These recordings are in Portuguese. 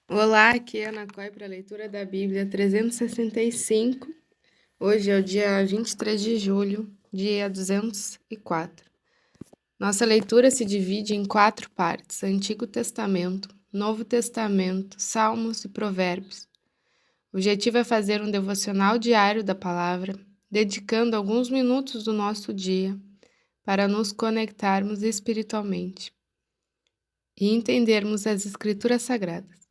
Olá, aqui é a Ana Coy para a leitura da Bíblia 365. Hoje é o dia 23 de julho, dia 204. Nossa leitura se divide em 4 partes: Antigo Testamento, Novo Testamento, Salmos e Provérbios. O objetivo é fazer um devocional diário da palavra, dedicando alguns minutos do nosso dia para nos conectarmos espiritualmente e entendermos as Escrituras Sagradas.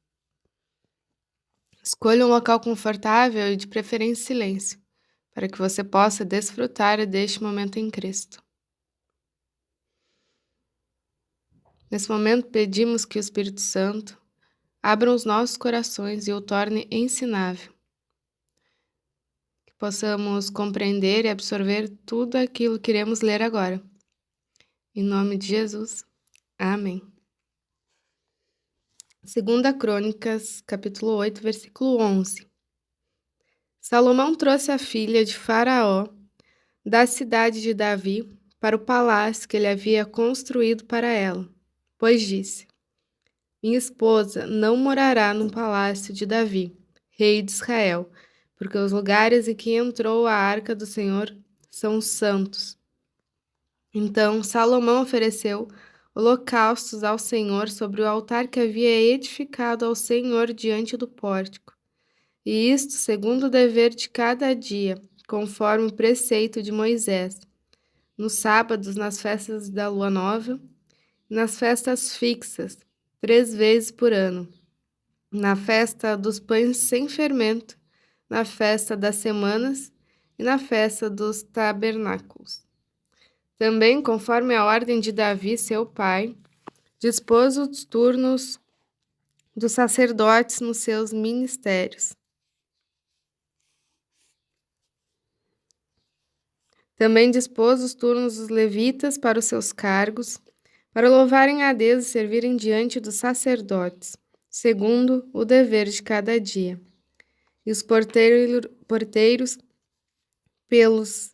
Escolha um local confortável e de preferência silêncio, para que você possa desfrutar deste momento em Cristo. Nesse momento, pedimos que o Espírito Santo abra os nossos corações e o torne ensinável, que possamos compreender e absorver tudo aquilo que iremos ler agora. Em nome de Jesus, amém. 2 Crônicas, capítulo 8, versículo 11. Salomão trouxe a filha de Faraó, da cidade de Davi, para o palácio que ele havia construído para ela, pois disse: Minha esposa não morará no palácio de Davi, rei de Israel, porque os lugares em que entrou a arca do Senhor são santos. Então Salomão ofereceu holocaustos ao Senhor sobre o altar que havia edificado ao Senhor diante do pórtico, e isto segundo o dever de cada dia, conforme o preceito de Moisés, nos sábados, nas festas da lua nova, e nas festas fixas, 3 vezes por ano, na festa dos pães sem fermento, na festa das semanas e na festa dos tabernáculos. Também, conforme a ordem de Davi, seu pai, dispôs os turnos dos sacerdotes nos seus ministérios. Também dispôs os turnos dos levitas para os seus cargos, para louvarem a Deus e servirem diante dos sacerdotes, segundo o dever de cada dia. E os porteiros pelos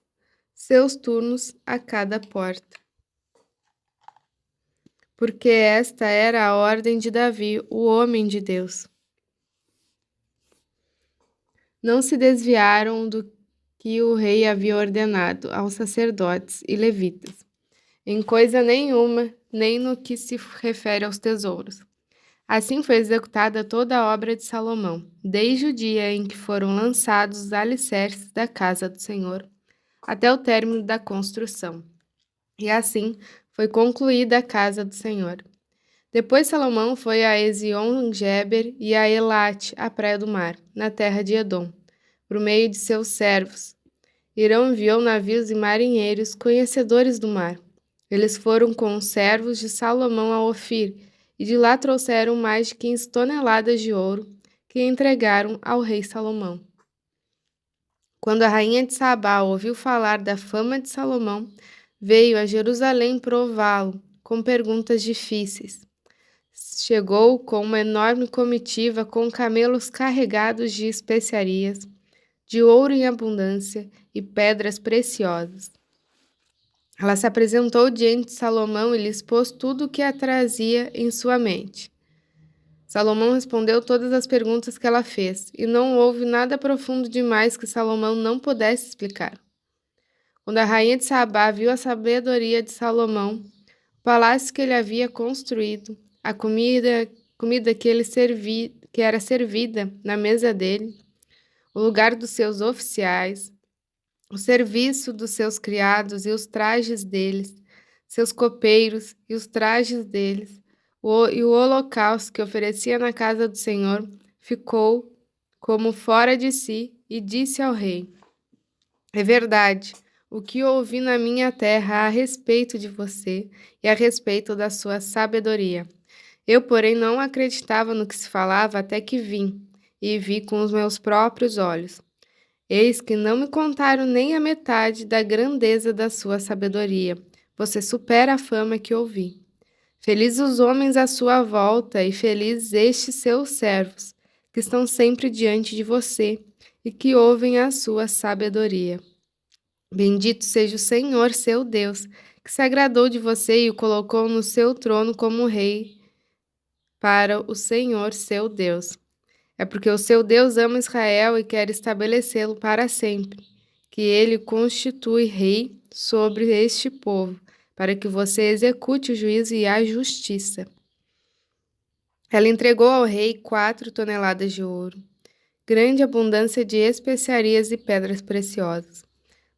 seus turnos a cada porta. Porque esta era a ordem de Davi, o homem de Deus. Não se desviaram do que o rei havia ordenado aos sacerdotes e levitas, em coisa nenhuma, nem no que se refere aos tesouros. Assim foi executada toda a obra de Salomão, desde o dia em que foram lançados os alicerces da casa do Senhor, até o término da construção. E assim foi concluída a casa do Senhor. Depois Salomão foi a Ezion-Geber e a Elate, à praia do mar, na terra de Edom, por meio de seus servos. Hirão enviou navios e marinheiros conhecedores do mar. Eles foram com os servos de Salomão a Ofir, e de lá trouxeram mais de 15 toneladas de ouro, que entregaram ao rei Salomão. Quando a rainha de Sabá ouviu falar da fama de Salomão, veio a Jerusalém prová-lo, com perguntas difíceis. Chegou com uma enorme comitiva com camelos carregados de especiarias, de ouro em abundância e pedras preciosas. Ela se apresentou diante de Salomão e lhe expôs tudo o que a trazia em sua mente. Salomão respondeu todas as perguntas que ela fez, e não houve nada profundo demais que Salomão não pudesse explicar. Quando a rainha de Sabá viu a sabedoria de Salomão, o palácio que ele havia construído, a comida que era servida na mesa dele, o lugar dos seus oficiais, o serviço dos seus criados e os trajes deles, seus copeiros e os trajes deles, e o holocausto que oferecia na casa do Senhor, ficou como fora de si e disse ao rei: É verdade, o que ouvi na minha terra a respeito de você e a respeito da sua sabedoria. Eu, porém, não acreditava no que se falava até que vim, e vi com os meus próprios olhos. Eis que não me contaram nem a metade da grandeza da sua sabedoria. Você supera a fama que ouvi. Felizes os homens à sua volta, e felizes estes seus servos, que estão sempre diante de você, e que ouvem a sua sabedoria. Bendito seja o Senhor, seu Deus, que se agradou de você e o colocou no seu trono como rei para o Senhor seu Deus. É porque o seu Deus ama Israel e quer estabelecê-lo para sempre, que ele constitui rei sobre este povo, para que você execute o juízo e a justiça. Ela entregou ao rei 4 toneladas de ouro, grande abundância de especiarias e pedras preciosas.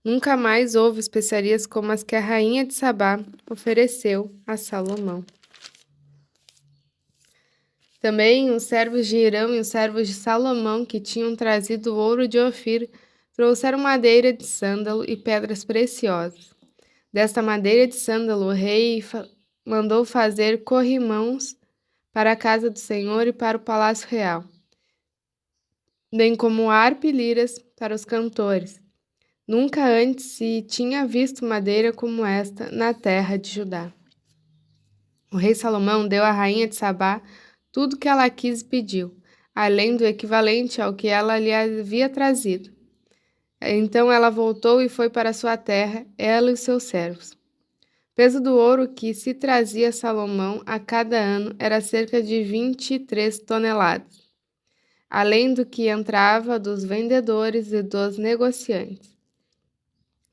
Nunca mais houve especiarias como as que a rainha de Sabá ofereceu a Salomão. Também os servos de Hirão e os servos de Salomão, que tinham trazido ouro de Ofir, trouxeram madeira de sândalo e pedras preciosas. Desta madeira de sândalo, o rei mandou fazer corrimãos para a casa do Senhor e para o palácio real, bem como harpa e liras para os cantores. Nunca antes se tinha visto madeira como esta na terra de Judá. O rei Salomão deu à rainha de Sabá tudo que ela quis e pediu, além do equivalente ao que ela lhe havia trazido. Então ela voltou e foi para sua terra, ela e os seus servos. O peso do ouro que se trazia a Salomão a cada ano era cerca de 23 toneladas, além do que entrava dos vendedores e dos negociantes.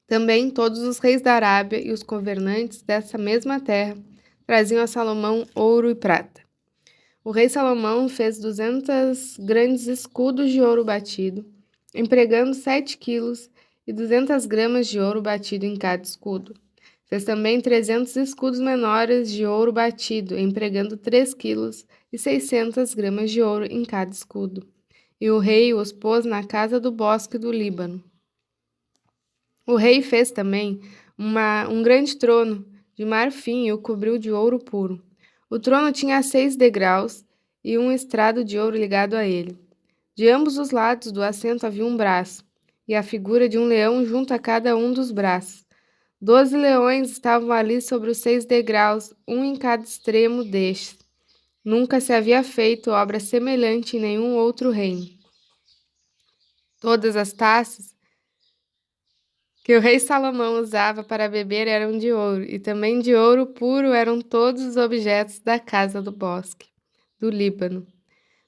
Também todos os reis da Arábia e os governantes dessa mesma terra traziam a Salomão ouro e prata. O rei Salomão fez 200 grandes escudos de ouro batido, empregando 7 quilos e 200 gramas de ouro batido em cada escudo. Fez também 300 escudos menores de ouro batido, empregando 3 quilos e 600 gramas de ouro em cada escudo. E o rei os pôs na casa do bosque do Líbano. O rei fez também um grande trono de marfim e o cobriu de ouro puro. O trono tinha 6 degraus e um estrado de ouro ligado a ele. De ambos os lados do assento havia um braço, e a figura de um leão junto a cada um dos braços. 12 leões estavam ali sobre os 6 degraus, um em cada extremo destes. Nunca se havia feito obra semelhante em nenhum outro reino. Todas as taças que o rei Salomão usava para beber eram de ouro, e também de ouro puro eram todos os objetos da casa do bosque, do Líbano.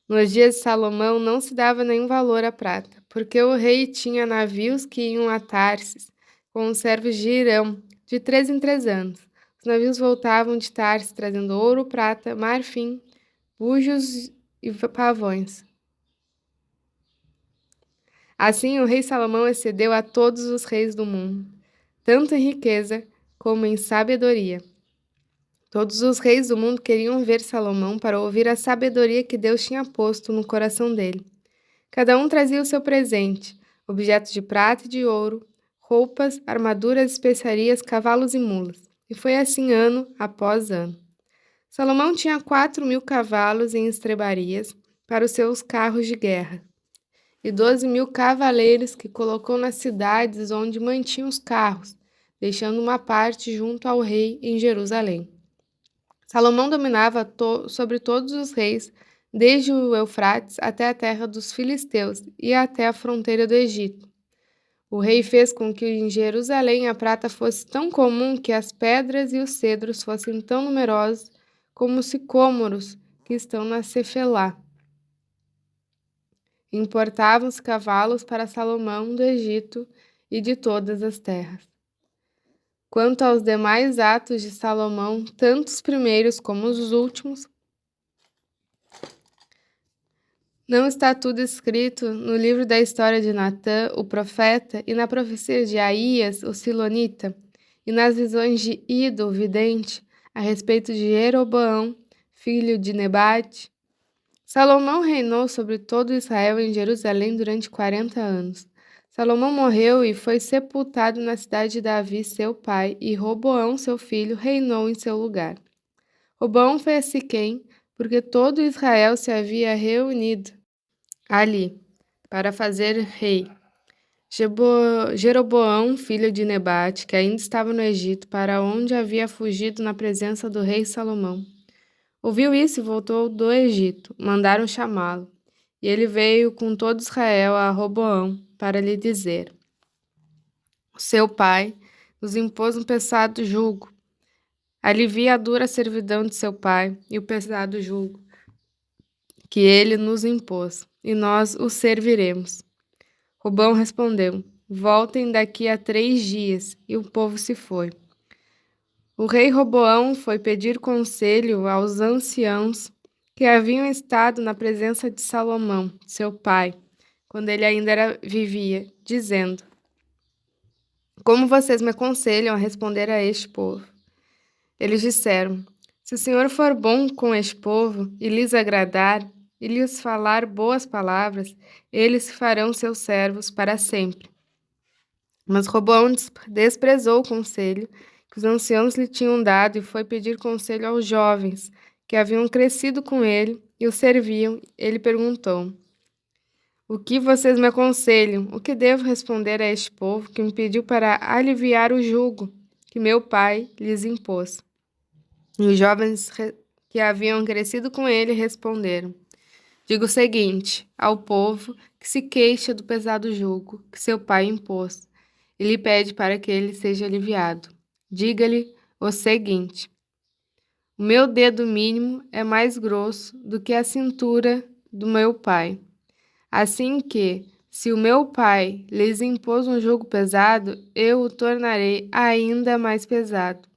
Nos dias de Salomão não se dava nenhum valor à prata, porque o rei tinha navios que iam a Tarsis, com os servos de Hirão, de 3 em 3 anos. Os navios voltavam de Tarsis trazendo ouro, prata, marfim, bujos e pavões. Assim, o rei Salomão excedeu a todos os reis do mundo, tanto em riqueza como em sabedoria. Todos os reis do mundo queriam ver Salomão para ouvir a sabedoria que Deus tinha posto no coração dele. Cada um trazia o seu presente, objetos de prata e de ouro, roupas, armaduras, especiarias, cavalos e mulas. E foi assim ano após ano. Salomão tinha 4.000 cavalos em estrebarias para os seus carros de guerra, e 12.000 cavaleiros que colocou nas cidades onde mantinha os carros, deixando uma parte junto ao rei em Jerusalém. Salomão dominava sobre todos os reis, desde o Eufrates até a terra dos filisteus e até a fronteira do Egito. O rei fez com que em Jerusalém a prata fosse tão comum que as pedras e os cedros fossem tão numerosos como os sicômoros que estão na Cefelá. Importavam-se cavalos para Salomão do Egito e de todas as terras. Quanto aos demais atos de Salomão, tanto os primeiros como os últimos, não está tudo escrito no livro da história de Natã, o profeta, e na profecia de Aías, o silonita, e nas visões de Ido, o vidente, a respeito de Jeroboão, filho de Nebate? Salomão reinou sobre todo Israel em Jerusalém durante 40 anos. Salomão morreu e foi sepultado na cidade de Davi, seu pai, e Roboão, seu filho, reinou em seu lugar. Roboão foi a Siquém, porque todo Israel se havia reunido ali para fazer rei. Jeroboão, filho de Nebate, que ainda estava no Egito, para onde havia fugido na presença do rei Salomão, ouviu isso e voltou do Egito. Mandaram chamá-lo. E ele veio com todo Israel a Roboão para lhe dizer: o seu pai nos impôs um pesado jugo. Alivia a dura servidão de seu pai e o pesado jugo que ele nos impôs, e nós o serviremos. Roboão respondeu: Voltem daqui a 3 dias. E o povo se foi. O rei Roboão foi pedir conselho aos anciãos que haviam estado na presença de Salomão, seu pai, quando ele ainda vivia, dizendo: Como vocês me aconselham a responder a este povo? Eles disseram: Se o Senhor for bom com este povo e lhes agradar, e lhes falar boas palavras, eles farão seus servos para sempre. Mas Roboão desprezou o conselho que os anciãos lhe tinham dado e foi pedir conselho aos jovens que haviam crescido com ele e o serviam. Ele perguntou: O que vocês me aconselham? O que devo responder a este povo que me pediu para aliviar o jugo que meu pai lhes impôs? E os jovens que haviam crescido com ele responderam: Diga o seguinte ao povo que se queixa do pesado jugo que seu pai impôs e lhe pede para que ele seja aliviado. Diga-lhe o seguinte: O meu dedo mínimo é mais grosso do que a cintura do meu pai. Assim que, se o meu pai lhes impôs um jugo pesado, eu o tornarei ainda mais pesado.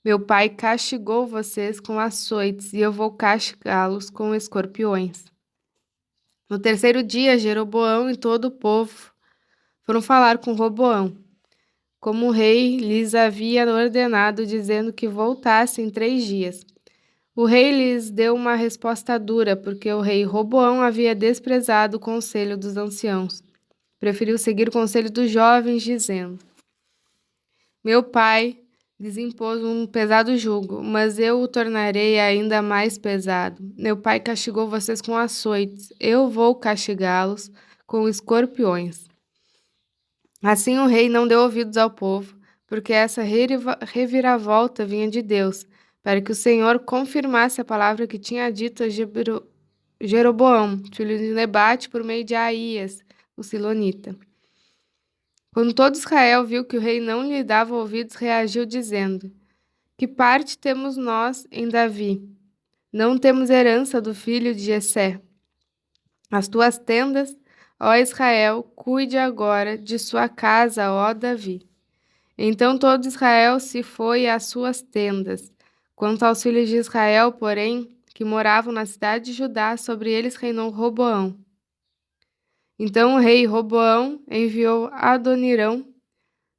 Meu pai castigou vocês com açoites e eu vou castigá-los com escorpiões. No terceiro dia, Jeroboão e todo o povo foram falar com Roboão, como o rei lhes havia ordenado, dizendo que voltassem em 3 dias. O rei lhes deu uma resposta dura, porque o rei Roboão havia desprezado o conselho dos anciãos. Preferiu seguir o conselho dos jovens, dizendo: Meu pai lhes impôs um pesado jugo, mas eu o tornarei ainda mais pesado. Meu pai castigou vocês com açoites, eu vou castigá-los com escorpiões. Assim o rei não deu ouvidos ao povo, porque essa reviravolta vinha de Deus, para que o Senhor confirmasse a palavra que tinha dito a Jeroboão, filho de Nebate, por meio de Aías, o silonita. Quando todo Israel viu que o rei não lhe dava ouvidos, reagiu dizendo: Que parte temos nós em Davi? Não temos herança do filho de Jessé. As tuas tendas, ó Israel, cuide agora de sua casa, ó Davi. Então todo Israel se foi às suas tendas. Quanto aos filhos de Israel, porém, que moravam na cidade de Judá, sobre eles reinou Roboão. Então o rei Roboão enviou Adonirão,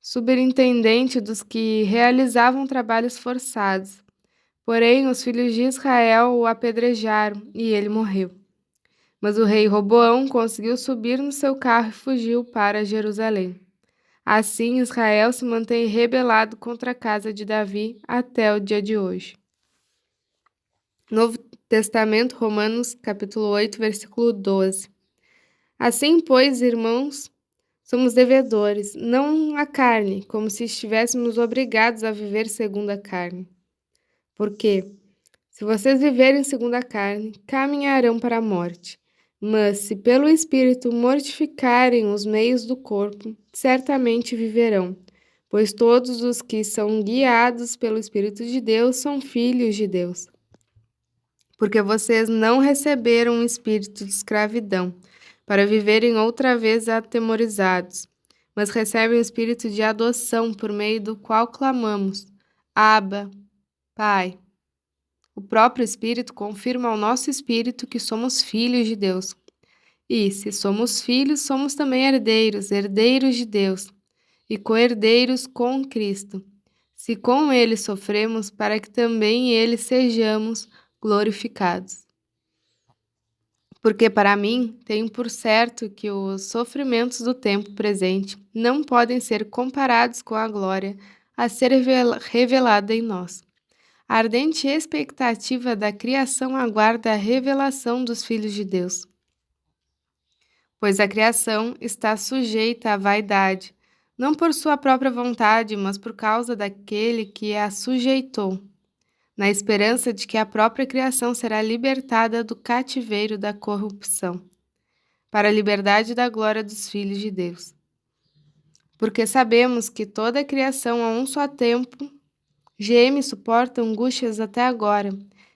superintendente dos que realizavam trabalhos forçados. Porém, os filhos de Israel o apedrejaram e ele morreu. Mas o rei Roboão conseguiu subir no seu carro e fugiu para Jerusalém. Assim, Israel se mantém rebelado contra a casa de Davi até o dia de hoje. Novo Testamento, Romanos, capítulo 8, versículo 12. Assim, pois, irmãos, somos devedores, não à carne, como se estivéssemos obrigados a viver segundo a carne. Porque, se vocês viverem segundo a carne, caminharão para a morte. Mas, se pelo Espírito mortificarem os meios do corpo, certamente viverão. Pois todos os que são guiados pelo Espírito de Deus são filhos de Deus. Porque vocês não receberam um espírito de escravidão, para viverem outra vez atemorizados, mas recebem o espírito de adoção, por meio do qual clamamos: Abba, Pai. O próprio Espírito confirma ao nosso espírito que somos filhos de Deus. E, se somos filhos, somos também herdeiros, herdeiros de Deus, e co-herdeiros com Cristo, se com ele sofremos, para que também ele sejamos glorificados. Porque para mim, tenho por certo que os sofrimentos do tempo presente não podem ser comparados com a glória a ser revelada em nós. A ardente expectativa da criação aguarda a revelação dos filhos de Deus. Pois a criação está sujeita à vaidade, não por sua própria vontade, mas por causa daquele que a sujeitou, na esperança de que a própria criação será libertada do cativeiro da corrupção, para a liberdade da glória dos filhos de Deus. Porque sabemos que toda a criação a um só tempo geme e suporta angústias até agora,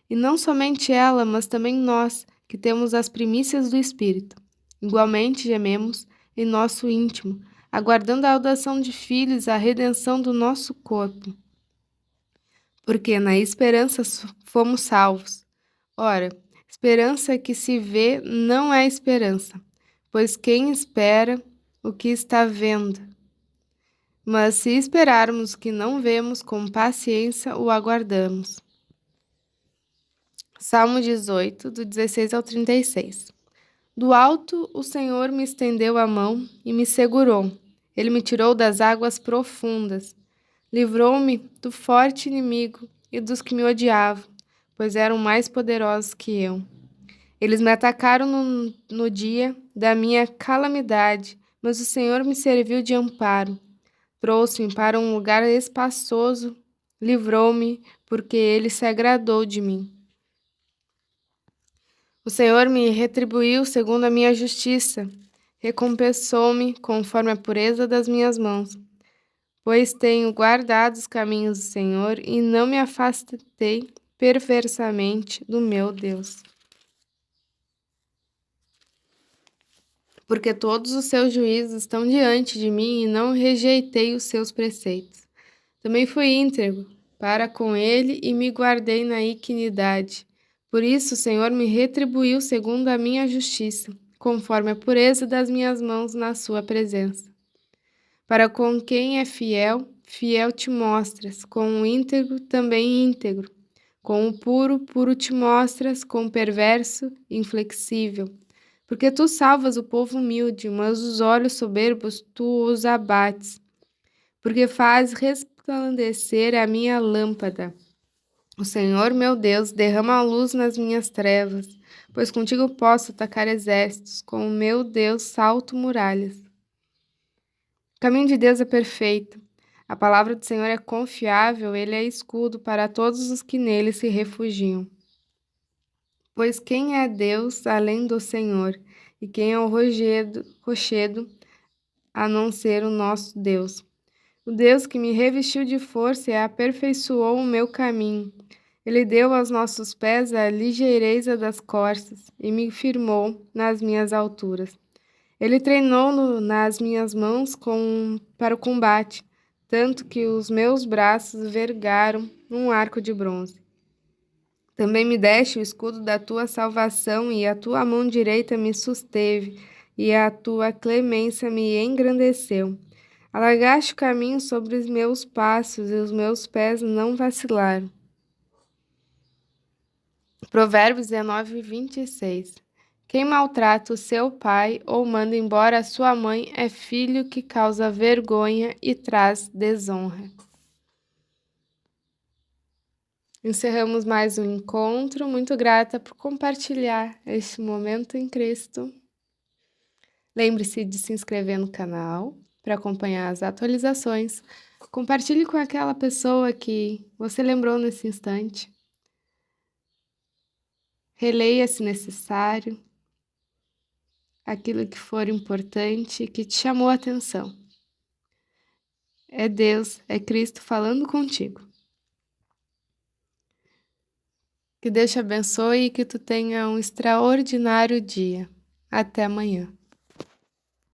e não somente ela, mas também nós, que temos as primícias do Espírito. Igualmente gememos em nosso íntimo, aguardando a adoção de filhos, a redenção do nosso corpo. Porque na esperança fomos salvos. Ora, esperança que se vê não é esperança, pois quem espera o que está vendo? Mas se esperarmos o que não vemos, com paciência o aguardamos. Salmo 18, do 16 ao 36. Do alto o Senhor me estendeu a mão e me segurou. Ele me tirou das águas profundas. Livrou-me do forte inimigo e dos que me odiavam, pois eram mais poderosos que eu. Eles me atacaram no dia da minha calamidade, mas o Senhor me serviu de amparo. Trouxe-me para um lugar espaçoso, livrou-me, porque ele se agradou de mim. O Senhor me retribuiu segundo a minha justiça, recompensou-me conforme a pureza das minhas mãos. Pois tenho guardado os caminhos do Senhor e não me afastei perversamente do meu Deus. Porque todos os seus juízos estão diante de mim e não rejeitei os seus preceitos. Também fui íntegro para com ele e me guardei na iniquidade. Por isso o Senhor me retribuiu segundo a minha justiça, conforme a pureza das minhas mãos na sua presença. Para com quem é fiel, fiel te mostras, com o íntegro, também íntegro. Com o puro, puro te mostras, com o perverso, inflexível. Porque tu salvas o povo humilde, mas os olhos soberbos tu os abates. Porque fazes resplandecer a minha lâmpada. O Senhor, meu Deus, derrama a luz nas minhas trevas, pois contigo posso atacar exércitos, com o meu Deus salto muralhas. O caminho de Deus é perfeito. A palavra do Senhor é confiável, ele é escudo para todos os que nele se refugiam. Pois quem é Deus além do Senhor? E quem é o rochedo a não ser o nosso Deus? O Deus que me revestiu de força e aperfeiçoou o meu caminho. Ele deu aos nossos pés a ligeireza das corças e me firmou nas minhas alturas. Ele treinou nas minhas mãos para o combate, tanto que os meus braços vergaram um arco de bronze. Também me deste o escudo da tua salvação, e a tua mão direita me susteve, e a tua clemência me engrandeceu. Alargaste o caminho sobre os meus passos, e os meus pés não vacilaram. Provérbios 19, 26. Quem maltrata o seu pai ou manda embora a sua mãe é filho que causa vergonha e traz desonra. Encerramos mais um encontro. Muito grata por compartilhar este momento em Cristo. Lembre-se de se inscrever no canal para acompanhar as atualizações. Compartilhe com aquela pessoa que você lembrou nesse instante. Releia, se necessário, aquilo que for importante, que te chamou a atenção. É Deus, é Cristo falando contigo. Que Deus te abençoe e que tu tenha um extraordinário dia. Até amanhã.